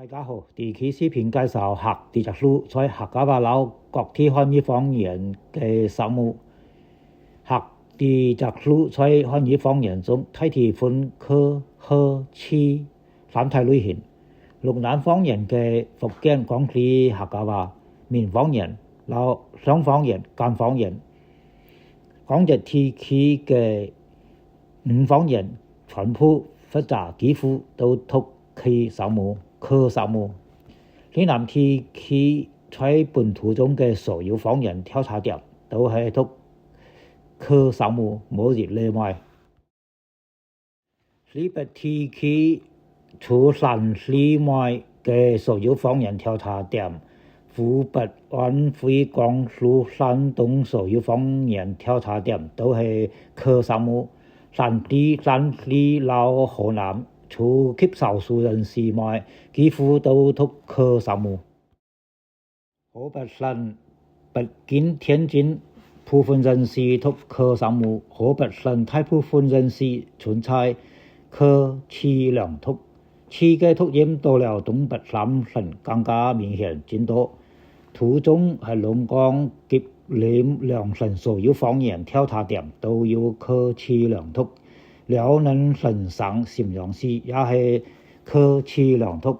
大家好，地區視頻介紹客地質書，在客家話佬各地漢語方言嘅數目。客地質書在漢語方言中大體分客、客、次三大類型。六南方言嘅福建、廣東客家話、閩方言、老湘方言、贛方言。廣粵地區嘅五方言全部複雜，幾乎都讀佢數目。客數目，嶺南地區在本土中嘅所有方言調查點都係讀客數目，冇一例外。西北地區除山西外嘅所有方言調查點，湖北、安徽、江蘇、山東所有方言調查點都係客數目。山地、山西、老河南除極少數人士外，幾乎都讀客數目。河北省北京、天津部分人士讀客數目，河北省大部分人士存在客次兩讀。次嘅讀音到了東北三省更加明顯見多。途中黑龍江、吉林兩省所有方言調查點都有客次兩讀。遼寧省上瀋陽市也係客次兩讀，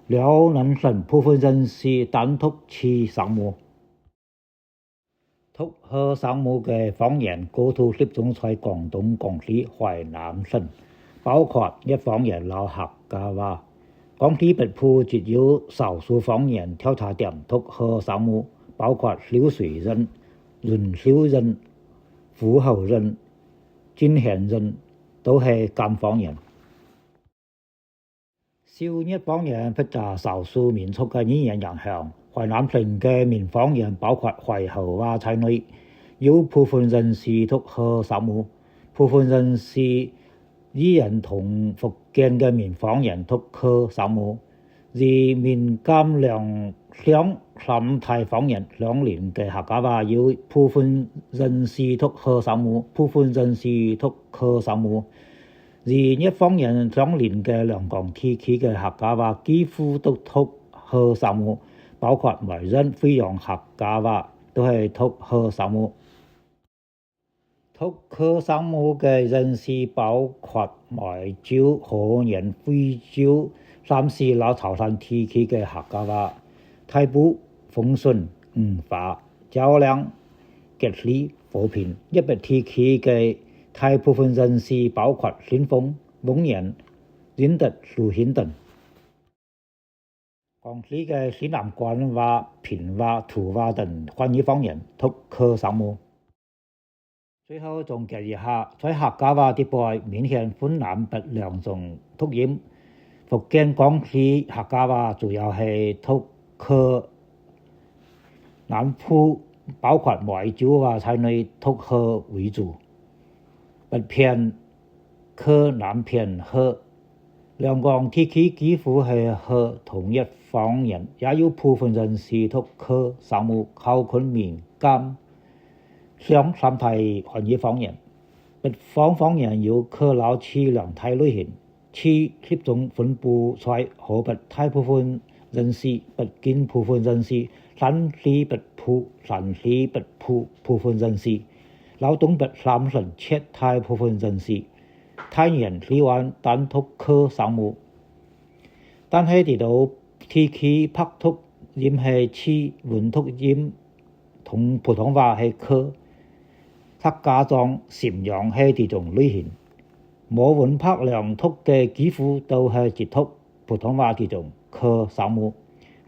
遼寧省部分人士單讀次數目。讀客數目嘅方言高度集中在廣東、廣西、淮南省，包括一方言老客家話。廣西北部只有少數方言調查點讀客數目，包括秀水人、潤秀人、虎口人、晉縣人，都係贛方言。少數方言複雜少數民族嘅語言影響，淮南省嘅閩方言包括淮河話在內，有部分人士讀客數目，部分人士依然同福建嘅閩方言讀客數目。而閩贛兩湘三大方言相連嘅客家話，有部分人士讀客數目，部分人士讀客數目。而一方言相連嘅兩廣地區嘅客家話，幾乎都讀客數目，包括梅人、惠陽客家話都係讀客數目。讀客數目嘅人士包括梅州、河源、惠州、山西老潮汕地區嘅客家話、大埔、豐順、吳化、蕉兩、吉利、和平。一北地區嘅大部分人士包括新豐、蒙源、仁德、紹興等。廣西嘅西南官話、平話、土話等漢語方言讀客數目。最後總結一下，在客家話地區明顯分南北兩種讀音。福建、廣西客家話主要係讀客，南部包括梅州話在內讀客為主，北偏客，南偏客。兩廣地區幾乎係客同一方言，也有部分人士讀客數目，靠近閩贛湘三大漢語方言。北方方言有客老次兩大類型，次集中分布在河北大部分人士、北京部分人士、山西北部部分人士、老東北三省浙大部分人士。太原、西安單讀客數目，但係呢度地區拍讀音係次，韻讀音同普通話係客。客家莊、瀋陽係呢種類型，冇韻拍兩讀嘅幾乎都係直讀普通話呢種客數目。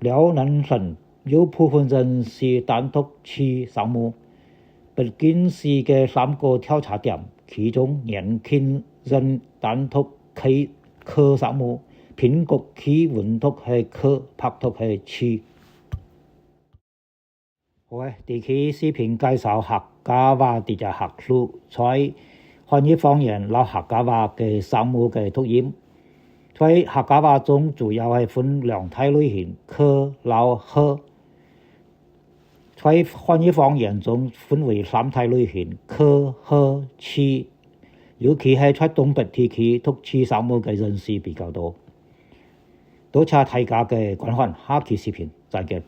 遼寧省有部分人士單讀次數目。北京市嘅3個調查點，其中年輕人單讀客數目，平谷區韻讀係客，拍讀係次。好嘅，地區視頻介紹客家話地質學書，在漢語方言老客家話嘅數目嘅讀音。在客家話中主要係分兩大類型，客、老、客。在漢語方言中分為三大類型，客、客、次。尤其係在東北地區讀次數目嘅人士比較多。多謝大家嘅觀看，下期視頻再見。